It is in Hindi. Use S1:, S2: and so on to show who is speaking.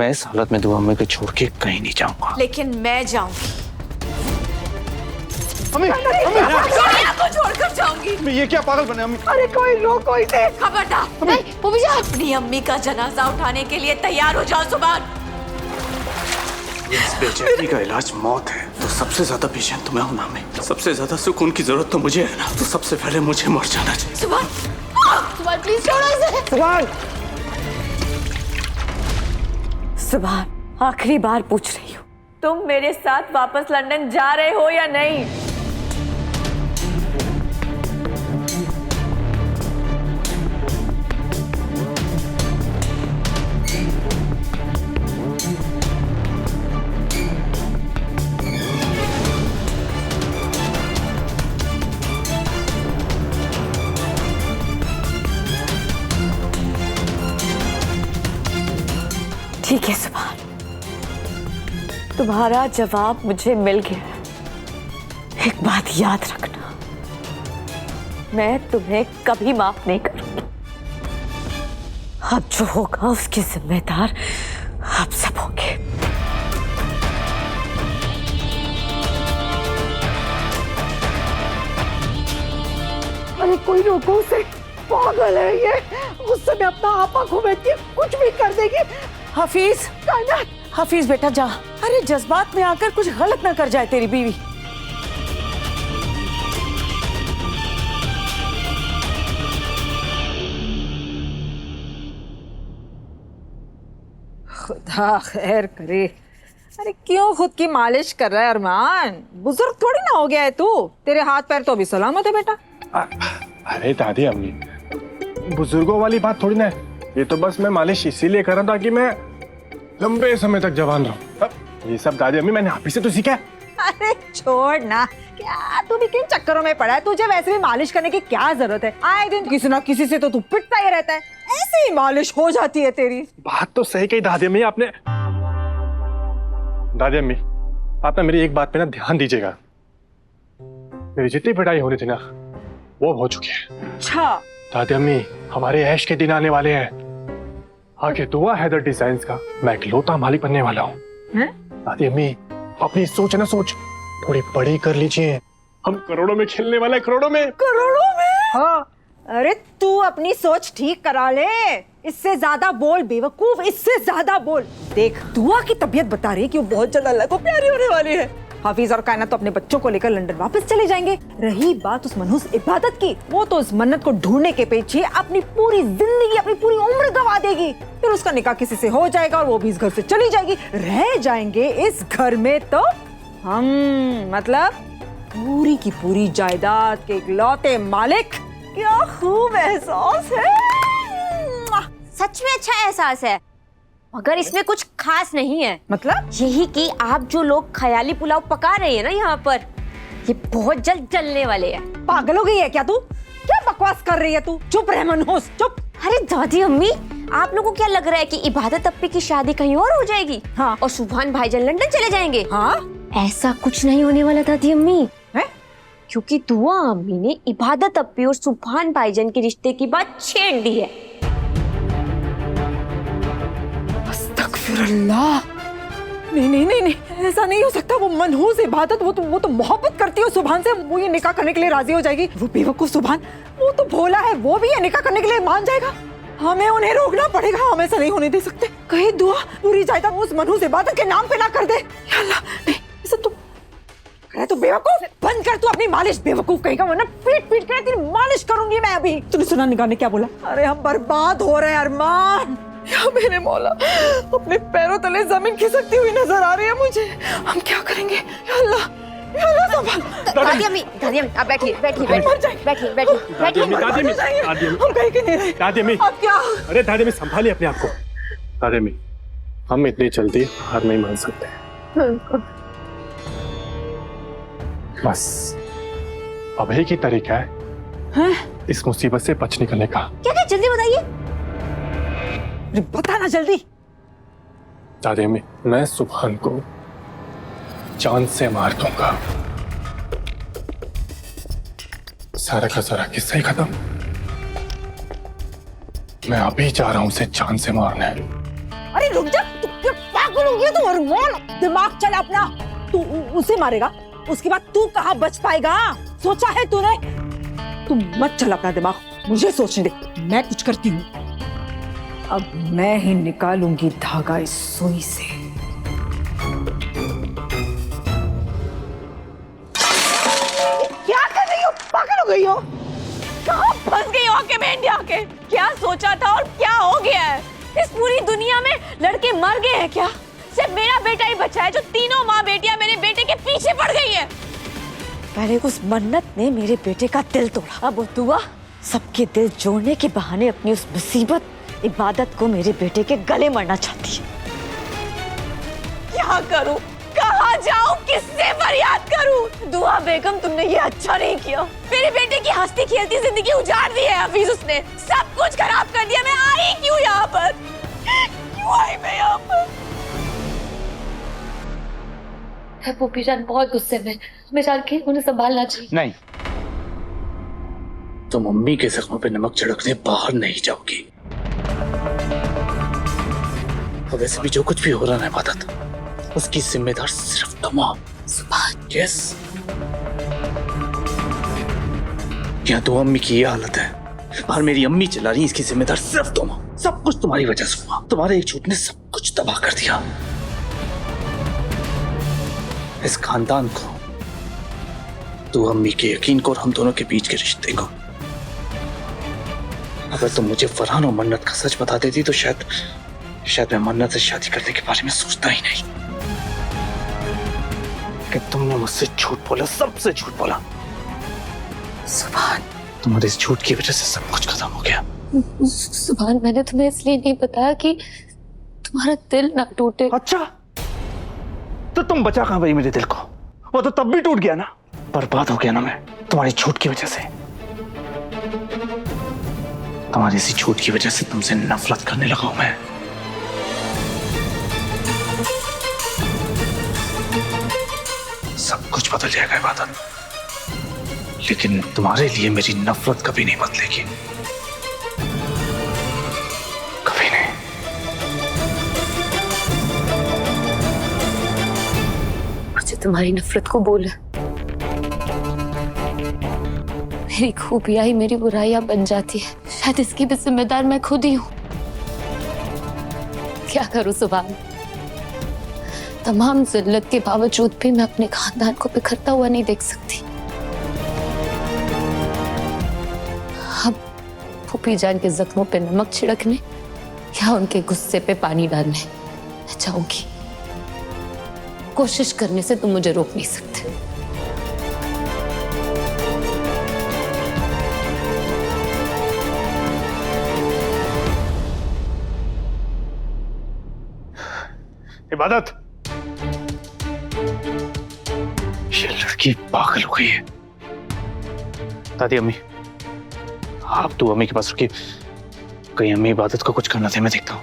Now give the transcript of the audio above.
S1: मैं इस हालत में दुआ अम्मी को छोड़ के कहीं नहीं जाऊंगा।
S2: लेकिन मैं जाऊंगी।
S3: अम्मी,
S2: आपको छोड़कर जाऊंगी।
S3: ये क्या पागल बने अम्मी?
S4: अरे कोई लो, कोई दे।
S2: खबरदार, नहीं वो भी अपनी अम्मी का जनाजा उठाने के लिए तैयार हो जाओ सुभान।
S1: इस बेचैनी का इलाज मौत है, तो सबसे ज्यादा पेशेंट तुम्हें हूं ना मैं। सबसे ज्यादा सुकून की जरूरत तो मुझे है ना, तो सबसे पहले मुझे मर जाना चाहिए।
S2: सुभान, सुभान प्लीज छोड़ो इसे।
S4: सुभान,
S2: सुभान, आखिरी बार पूछ रही हूँ, तुम मेरे साथ वापस लंदन जा रहे हो या नहीं? ठीक है सुभान, तुम्हारा जवाब मुझे मिल गया। एक बात याद रखना, मैं तुम्हें कभी माफ नहीं करूंगी। अब जो होगा उसके जिम्मेदार आप सब होंगे।
S4: अरे कोई रोको उसे, पागल है ये। गुस्से में अपना आपा घुमाती है, कुछ भी कर देगी।
S5: हफीज,
S4: कायनात,
S5: हफीज बेटा जा। अरे जज्बात में आकर कुछ गलत ना कर जाए तेरी बीवी।
S4: खुदा खैर करे। अरे क्यों खुद की मालिश कर रहा है अरमान? बुजुर्ग थोड़ी ना हो गया है तू। तेरे हाथ पैर तो अभी सलामत है बेटा।
S3: अरे दादी अम्मी, बुजुर्गों वाली बात थोड़ी ना है। ये तो बस मैं मालिश इसीलिए कर रहा था कि मैं लंबे समय तक जवान रहूं। ये सब दादी अम्मी मैंने आप ही से तो सीखा है।
S4: अरे छोड़ ना, क्या तू भी किन चक्करों में पड़ा है? तुझे वैसे भी मालिश करने की क्या जरूरत है? आए दिन किसी ना किसी से तो तू पिटता ही रहता है। ऐसे ही मालिश हो जाती है तेरी।
S3: बात तो सही कही दादी अम्मी आपने। दादी अम्मी, आप ना मेरी एक बात पे ना ध्यान दीजिएगा। मेरी जितनी पिटाई होनी थी ना, वो हो चुकी है।
S4: अच्छा
S3: दादी अम्मी, हमारे ऐश के दिन आने वाले हैं। आगे दुआ हैदर डिजाइन्स का मैं इकलौता मालिक बनने वाला हूँ। दादी अम्मी, अपनी सोच है ना, सोच थोड़ी बड़ी कर लीजिए। हम करोड़ों में खेलने वाले, करोड़ों में।
S4: करोड़ों में? हाँ। अरे तू अपनी सोच ठीक करा ले। इससे ज्यादा बोल बेवकूफ, इससे ज्यादा बोल। देख, दुआ की तबीयत बता रही है कि वो बहुत जल्द अल्लाह को प्यारी होने वाली है। हाफिज और कायनात तो अपने बच्चों को लेकर लंदन वापस चले जाएंगे। रही बात उस मनहूस इबादत की, वो तो उस मन्नत को ढूंढने के पीछे अपनी पूरी जिंदगी, अपनी पूरी उम्र गवा देगी। फिर उसका निकाह किसी से हो जाएगा और वो भी इस घर से चली जाएगी। रह जाएंगे इस घर में तो हम, मतलब पूरी की पूरी जायदाद के इकलौते मालिक। क्या खूब एहसास है।
S6: सच में अच्छा एहसास है, मगर इसमें कुछ खास नहीं है।
S4: मतलब
S6: यही कि आप जो लोग ख्याली पुलाव पका रहे हैं ना यहाँ पर, ये बहुत जल्द जलने वाले हैं।
S4: पागल हो गई है क्या तू? क्या बकवास कर रही है तू? चुप रह मनहूस, चुप।
S6: अरे दादी अम्मी, आप लोगों को क्या लग रहा है कि इबादत अप्पी की शादी कहीं और हो जाएगी?
S4: हाँ।
S6: और सुभान भाईजान लंदन चले जाएंगे?
S4: हाँ।
S6: ऐसा कुछ नहीं होने वाला दादी अम्मी।
S4: है?
S6: क्योंकि दुआ अम्मी ने इबादत अप्पी और सुभान भाईजान के रिश्ते की बात छेड़ दी है।
S4: अल्लाह, नहीं नहीं नहीं नहीं, ऐसा नहीं हो सकता। वो मनहूस इबादत, वो तो मोहब्बत करती है सुभान से। वो ये निकाह करने के लिए राजी हो जाएगी। वो बेवकूफ सुभान, वो तो भोला है, वो भी ये निकाह करने के लिए मान जाएगा। हमें उन्हें रोकना पड़ेगा, हम ऐसा नहीं होने दे सकते। कहीं दुआ पूरी जायदाद उस मनहूस इबादत के नाम पे ना कर दे। या अल्लाह, नहीं, इसे तू बेवकूफ बंद कर। तू अपनी मालिश, बेवकूफ कहेगा, वरना पीट पीट कर तेरी मालिश करूंगी मैं अभी। तूने सुना निगाह ने क्या बोला? अरे हम बर्बाद हो रहे हैं अरमान। या मेरे मौला, अपने पैरों तले जमीन खिसकती हुई नजर आ रही है मुझे। हम क्या करेंगे? या अल्लाह, या अल्लाह संभाल।
S6: दादी अम्मी, आप बैठिए बैठिए बैठिए बैठिए।
S4: हम कहीं के नहीं रहे।
S3: दादी अम्मी,
S4: अब क्या?
S3: अरे दादी अम्मी, संभालिए अपने आप को। दादी अम्मी, हम इतनी जल्दी हार नहीं मान सकते। बस अब एक ही तरीका है इस मुसीबत से बच निकलने का।
S6: क्या क्या, जल्दी बताइए।
S4: बता ना जल्दी।
S3: दादी अम्मी, मैं सुभान को जान से मार दूंगा। सारा का सारा किस्सा ही खत्म। मैं अभी जा रहा हूं उसे जान से मारने।
S4: अरे रुक जा, तू क्या ये तो हॉर्मोन दिमाग चला अपना। तू उसे मारेगा, उसके बाद तू कहाँ बच पाएगा? सोचा है तूने? तू मत चला अपना दिमाग, मुझे सोचने दे, मैं कुछ करती हूँ। अब मैं ही निकालूंगी धागा इस सुई से। क्या कर रही हो? पागल हो गई हो?
S6: कहाँ फंस गई हो आके मेंढी आके? क्या सोचा था और क्या हो गया है? इस पूरी दुनिया में लड़के मर गए हैं क्या? सिर्फ मेरा बेटा ही बचा है जो तीनों माँ बेटियां मेरे बेटे के पीछे पड़ गई है। पहले उस मन्नत ने मेरे बेटे का दिल तोड़ा, अब वो दुआ सबके दिल जोड़ने के बहाने अपनी उस मुसीबत इबादत को मेरे बेटे के गले मरना चाहती है। क्या करूं? कहाँ जाऊं? किससे फरियाद करूं? दुआ बेगम, तुमने ये अच्छा नहीं किया। मेरे बेटे की हंसती खेलती जिंदगी उजाड़ दी है हफीज, उसने सब कुछ खराब कर दिया। मैं आई क्यों यहाँ पर? क्यों आई मैं यहाँ पर?
S2: पोपी जान बहुत गुस्से में, हमें जाके उन्हें संभालना चाहिए।
S1: नहीं, तुम मम्मी के जख्मों पे नमक छिड़कने बाहर नहीं जाओगी। और वैसे भी जो कुछ भी हो रहा है इबादत, उसकी जिम्मेदार सिर्फ तुम हो।
S2: सुभान,
S1: यस, यहाँ तो अम्मी की ये हालत है, और मेरी अम्मी चला रही है, इसकी जिम्मेदार सिर्फ तुम हो। सब कुछ तुम्हारी वजह से हुआ, तुम्हारे एक झूठ ने सब कुछ तबाह कर दिया। इस खानदान को, तू अम्मी के यकीन को और हम दोनों के बीच के रिश्ते को। अगर तुम मुझे फरहान और मन्नत का सच बता देती तो शायद मैं मन्नत से शादी करने के बारे में सोचता ही नहीं। कि तुमने मुझसे झूठ बोला, सबसे झूठ बोला।
S2: सुभान,
S1: तुम्हारे इस झूठ की वजह से सब कुछ खत्म हो गया।
S2: सुभान, मैंने तुम्हें इसलिए नहीं बताया कि तुम्हारा दिल ना टूटे।
S1: अच्छा, तो तुम बचा कहां भाई मेरे दिल को? वो तो तब भी टूट गया ना, बर्बाद हो गया ना मैं, तुम्हारी झूठ की वजह से। तुम्हारी इसी झूठ की वजह से तुमसे नफरत करने लगा हूं मैं। सब कुछ बदल जाएगा इबादत, लेकिन तुम्हारे लिए मेरी नफरत कभी नहीं बदलेगी, कभी नहीं।
S2: मुझे तुम्हारी नफरत को बोल, मेरी खूबियां ही मेरी बुराइयां बन जाती है। शायद इसकी भी जिम्मेदार मैं खुद ही हूं। क्या करूं सुभान, तमाम जिल्लत के बावजूद भी मैं अपने खानदान को बिखरता हुआ नहीं देख सकती। अब फूफी जान के जख्मों पे नमक छिड़कने या उनके गुस्से पे पानी डालने मैं चाहूंगी। कोशिश करने से तुम मुझे रोक नहीं सकते।
S3: इबादत,
S1: ये लड़की पागल हो गई है। दादी, अम्मी, आप तो अम्मी के पास रुकी, कहीं अम्मी इबादत को कुछ करना थे, मैं देखता हूँ।